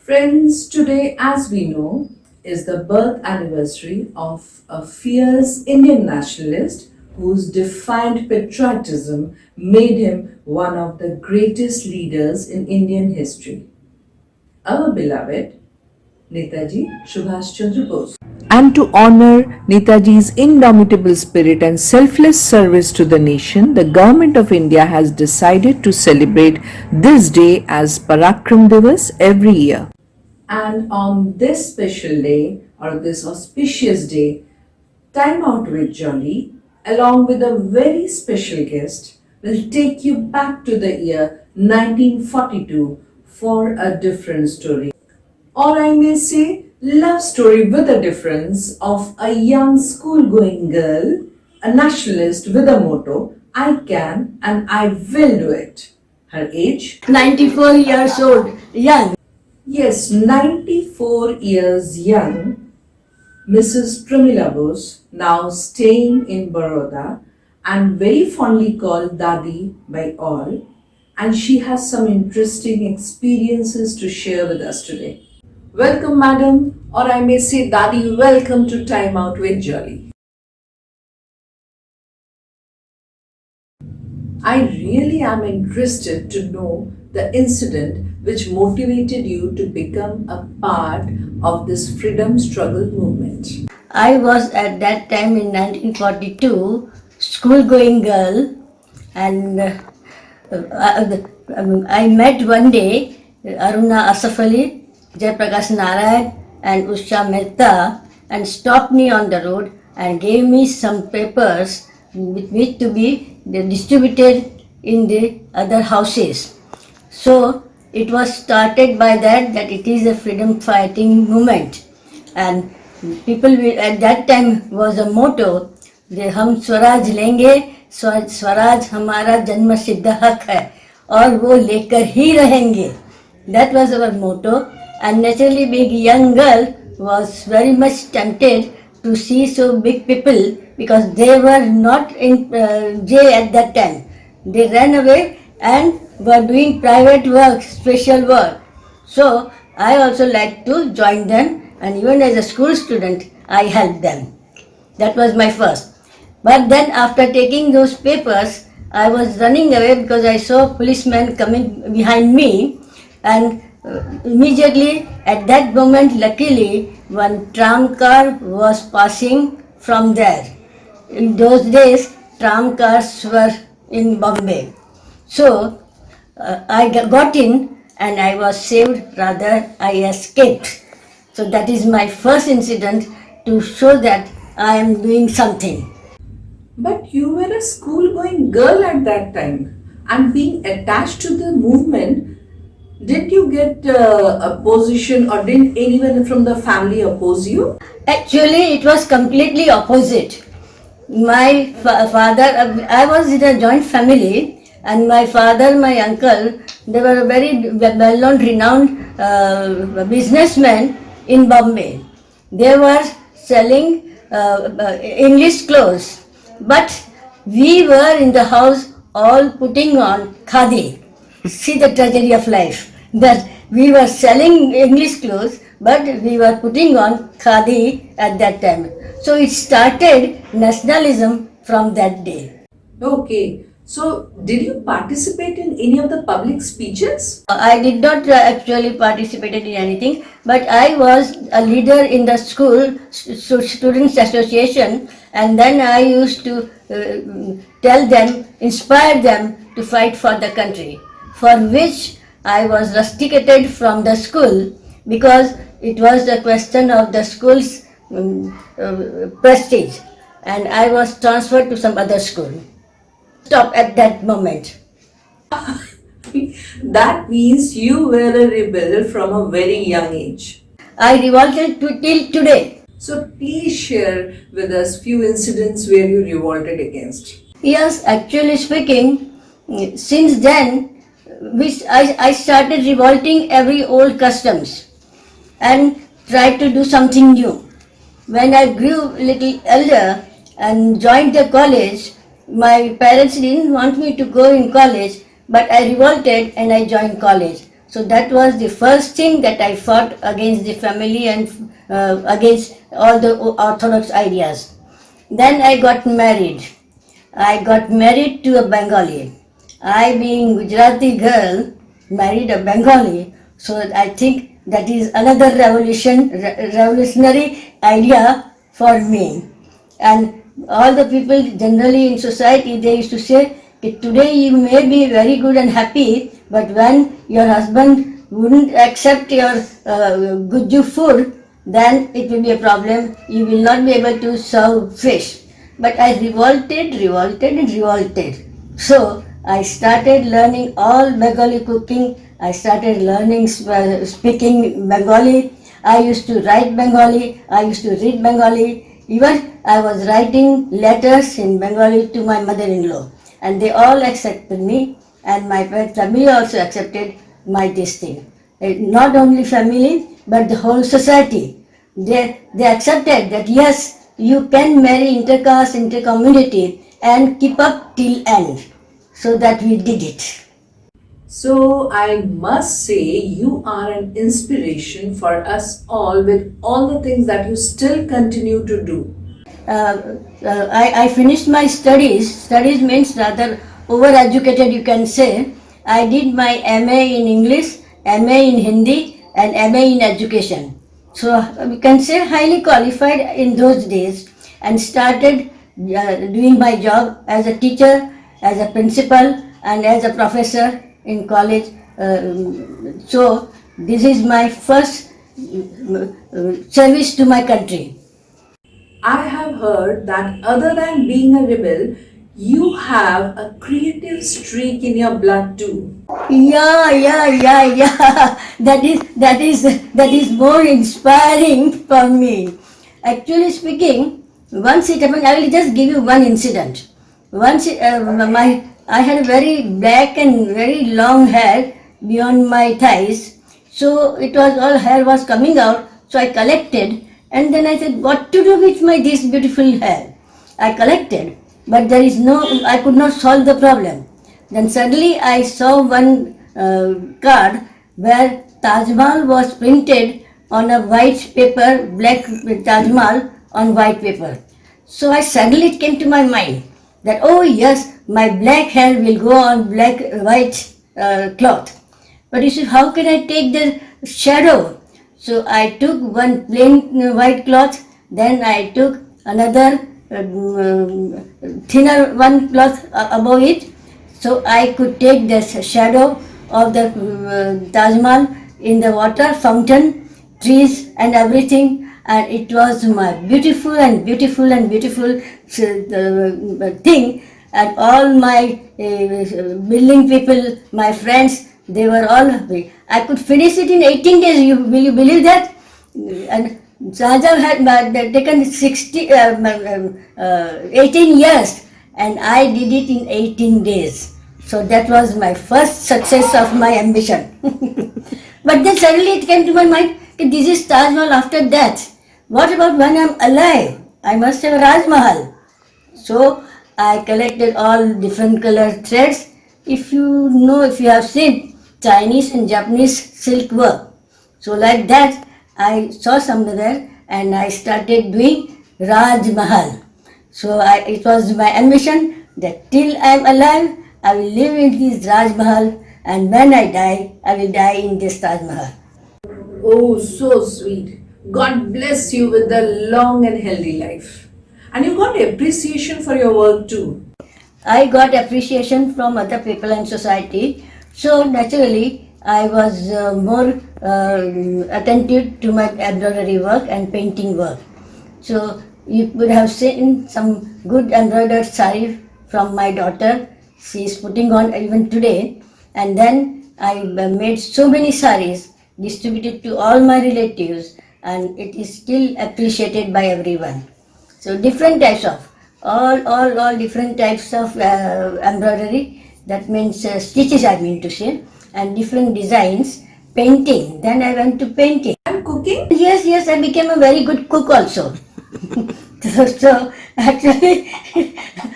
Friends, today, as we know, is the birth anniversary of a fierce Indian nationalist whose defiant patriotism made him one of the greatest leaders in Indian history. Our beloved Netaji Subhash Chandra Bose. And to honor Netaji's indomitable spirit and selfless service to the nation, the Government of India has decided to celebrate this day as Parakram Divas every year. And on this special day, or this auspicious day, Time Out with Jolly, along with a very special guest, will take you back to the year 1942 for a different story. Or I may say, love story with a difference of a young school-going girl, a nationalist with a motto, I can and I will do it. Her age? 94 years old, young. Yes, 94 years young, Mrs. Pramila Bose, now staying in Baroda and very fondly called Dadi by all, and she has some interesting experiences to share with us today. Welcome, madam, or I may say, Dadi, welcome to Time Out with Jolly. I really am interested to know the incident which motivated you to become a part of this freedom struggle movement. I was at that time in 1942, school-going girl, and I met one day Aruna Asaf Ali, Jayaprakash Narayan and Usha Mehta, and stopped me on the road and gave me some papers with which to be distributed in the other houses. So it was started by that it is a freedom fighting movement, and people at that time was a motto, हम स्वराज लेंगे, स्वराज हमारा जन्म सिद्ध हक है और वो लेकर ही रहेंगे. That was our motto, and naturally being a young girl was very much tempted to see so big people because they were not in jail at that time. They ran away and were doing private work, special work. So I also liked to join them, and even as a school student, I helped them. That was my first. But then after taking those papers, I was running away because I saw policemen coming behind me, and immediately at that moment, luckily, one tram car was passing from there. In those days, tram cars were in Bombay. So I got in and I was saved, rather I escaped. So that is my first incident to show that I am doing something. But you were a school-going girl at that time, and being attached to the movement, did you get opposition, or did anyone from the family oppose you? Actually, it was completely opposite. My father, I was in a joint family, and my father, my uncle, they were very well-known, renowned businessmen in Bombay. They were selling English clothes, but we were in the house all putting on khadi. See the tragedy of life, that we were selling English clothes, but we were putting on khadi at that time. So it started nationalism from that day. Okay. So, did you participate in any of the public speeches? I did not actually participate in anything, but I was a leader in the school students association, and then I used to tell them, inspire them to fight for the country, for which I was rusticated from the school because it was a question of the school's prestige, and I was transferred to some other school. Stop at that moment. That means you were a rebel from a very young age. I revolted till today. So please share with us few incidents where you revolted against. Yes, actually speaking, since then, I started revolting every old customs and tried to do something new. When I grew little elder and joined the college, my parents didn't want me to go in college, but I revolted and I joined college. So that was the first thing that I fought against the family and against all the orthodox ideas. Then I got married. I got married to a Bengali. I, being Gujarati girl, married a Bengali. So I think that is another revolutionary idea for me. And all the people generally in society, they used to say, that today you may be very good and happy, but when your husband wouldn't accept your gujju food, then it will be a problem. You will not be able to serve fish. But I revolted. So I started learning all Bengali cooking. I started learning speaking Bengali. I used to write Bengali. I used to read Bengali. Even I was writing letters in Bengali to my mother-in-law. And they all accepted me. And my family also accepted my this thing. Not only family, but the whole society. They accepted that yes, you can marry intercaste, intercommunity and keep up till end. So that we did it. So I must say you are an inspiration for us all with all the things that you still continue to do. I finished my studies. Studies means rather overeducated, you can say. I did my MA in English, MA in Hindi, and MA in education. So we can say highly qualified in those days, and started doing my job as a teacher, as a principal, and as a professor in college. So this is my first service to my country. I have heard that other than being a rebel, you have a creative streak in your blood too. Yeah. That is more inspiring for me. Actually speaking, once it happened, I will just give you one incident. Once I had very black and very long hair beyond my thighs, so it was all hair was coming out. So I collected, and then I said, what to do with my this beautiful hair? I collected, but there is no, I could not solve the problem. Then suddenly I saw one card where Taj Mahal was printed on a white paper, black Taj Mahal on white paper. So I suddenly it came to my mind that, oh yes, my black hair will go on white cloth. But you see, how can I take the shadow? So I took one plain white cloth, then I took another thinner one cloth above it, so I could take the shadow of the Taj Mahal in the water, fountain, trees and everything, and it was my beautiful thing. And all my building people, my friends, they were all happy. I could finish it in 18 days. Will you believe that? And Shahjahan had taken 18 years, and I did it in 18 days. So that was my first success of my ambition. But then suddenly it came to my mind, this is Taj Mahal after death. What about when I'm alive? I must have Raj Mahal. So I collected all different colored threads. If you know, if you have seen Chinese and Japanese silk work, so like that I saw somewhere and I started doing Raj Mahal. So it was my ambition that till I am alive, I will live in this Raj Mahal, and when I die, I will die in this Taj Mahal. Oh, so sweet. God bless you with a long and healthy life. And you got appreciation for your work too. I got appreciation from other people and society, so naturally I was more attentive to my embroidery work and painting work. So you would have seen some good embroidered sari from my daughter. She is putting on even today. And then I made so many saris, distributed to all my relatives, and it is still appreciated by everyone. So different types of, all different types of embroidery, that means stitches I mean to say, and different designs, painting. Then I went to painting. And cooking? Yes, I became a very good cook also. So actually,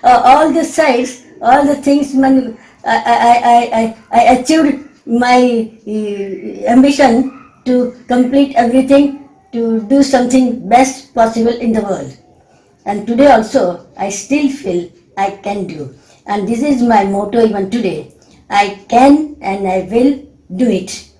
all the sides, all the things I achieved my ambition to complete everything, to do something best possible in the world. And today also, I still feel I can do. And this is my motto even today. I can and I will do it.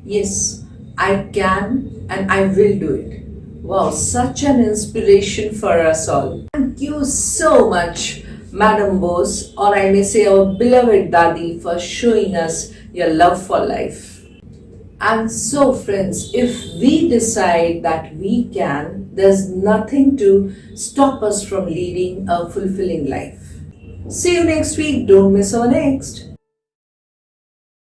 Yes, I can and I will do it. Wow, such an inspiration for us all. Thank you so much, Madam Bose, or I may say our beloved Dadi, for showing us your love for life. And so, friends, if we decide that we can, there's nothing to stop us from leading a fulfilling life. See you next week. Don't miss our next.